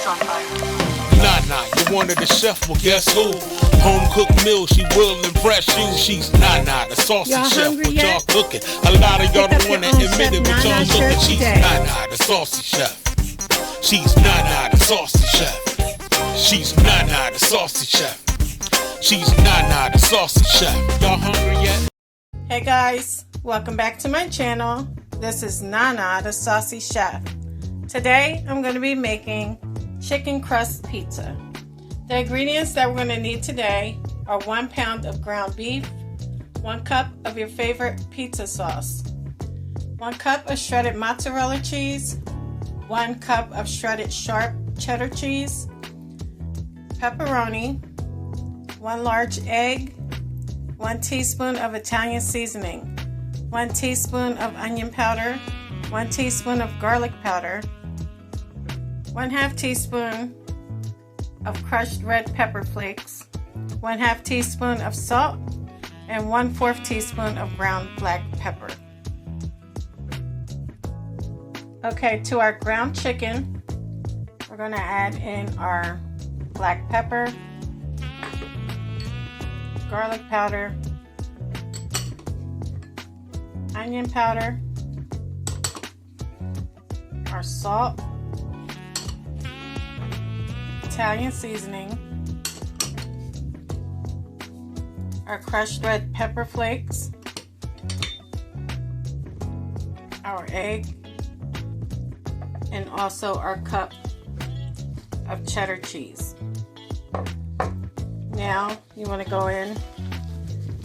on fire. Nana, you're one of the chef, well guess who? Home cooked meal, she will impress you. She's Nana, the saucy chef, what y'all cooking? A lot of y'all don't wanna admit it, but y'all looking. She's Nana, the saucy chef. She's Nana, the saucy chef. She's Nana, the saucy chef. She's Nana, the saucy chef. Y'all hungry yet? Hey guys, welcome back to my channel. This is Nana, the saucy chef. Today I'm going to be making chicken crust pizza. The ingredients that we're going to need today are 1 pound of ground beef, 1 cup of your favorite pizza sauce, 1 cup of shredded mozzarella cheese, 1 cup of shredded sharp cheddar cheese, pepperoni, 1 large egg, 1 teaspoon of Italian seasoning, 1 teaspoon of onion powder, 1 teaspoon of garlic powder, 1/2 teaspoon of crushed red pepper flakes, 1/2 teaspoon of salt, and 1/4 teaspoon of ground black pepper. Okay, to our ground chicken, we're going to add in our black pepper, garlic powder, onion powder, our salt, Italian seasoning, our crushed red pepper flakes, our egg, and also our cup of cheddar cheese. Now you want to go in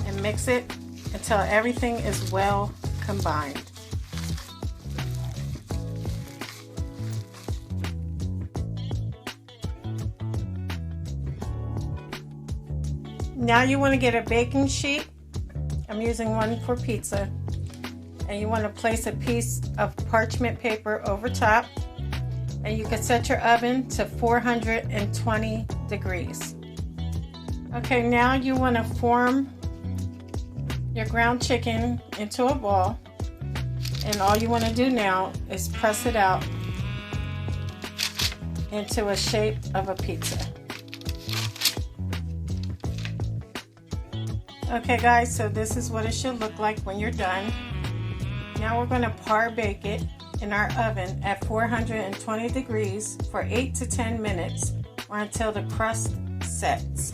and mix it until everything is well combined. Now you want to get a baking sheet. I'm using one for pizza. And you want to place a piece of parchment paper over top. And you can set your oven to 420 degrees. Okay, now you want to form your ground chicken into a ball. And all you want to do now is press it out into a shape of a pizza. Okay guys, so this is what it should look like when you're done. Now we're going to par bake it in our oven at 420 degrees for 8 to 10 minutes or until the crust sets.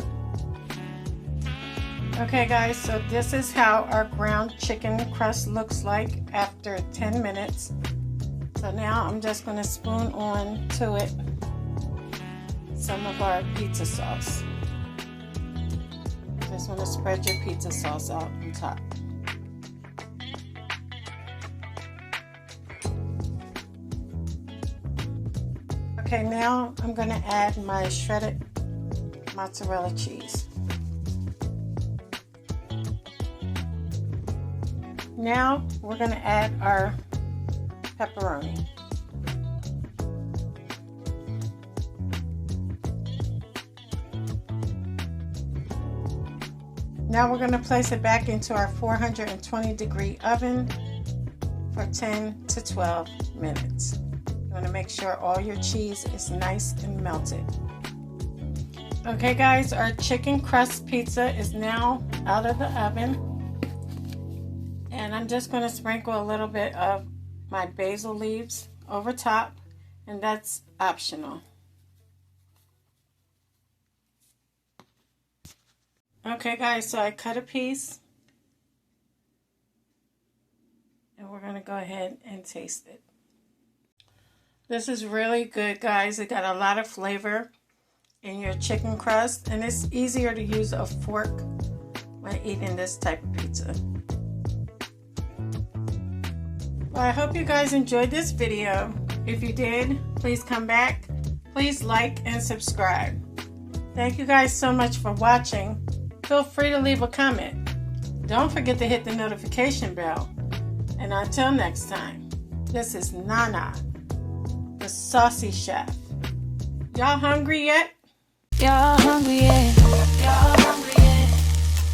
Okay guys, so this is how our ground chicken crust looks like after 10 minutes. So now I'm just going to spoon on to it some of our pizza sauce. Just want to spread your pizza sauce out on top. Okay, now I'm going to add my shredded mozzarella cheese. Now we're going to add our pepperoni. Now we're going to place it back into our 420 degree oven for 10 to 12 minutes. You want to make sure all your cheese is nice and melted. Okay guys, our chicken crust pizza is now out of the oven. And I'm just going to sprinkle a little bit of my basil leaves over top, and that's optional. Okay guys, so I cut a piece and we're going to go ahead and taste it. This is really good guys. It got a lot of flavor in your chicken crust, and it's easier to use a fork when eating this type of pizza. Well, I hope you guys enjoyed this video. If you did, please come back. Please like and subscribe. Thank you guys so much for watching. Feel free to leave a comment. Don't forget to hit the notification bell. And until next time, this is Nana, the saucy chef. Y'all hungry yet? Y'all hungry yet? Y'all hungry yet?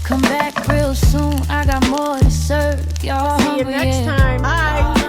Come back real soon. I got more to serve. Y'all hungry yet? See you next time. Bye.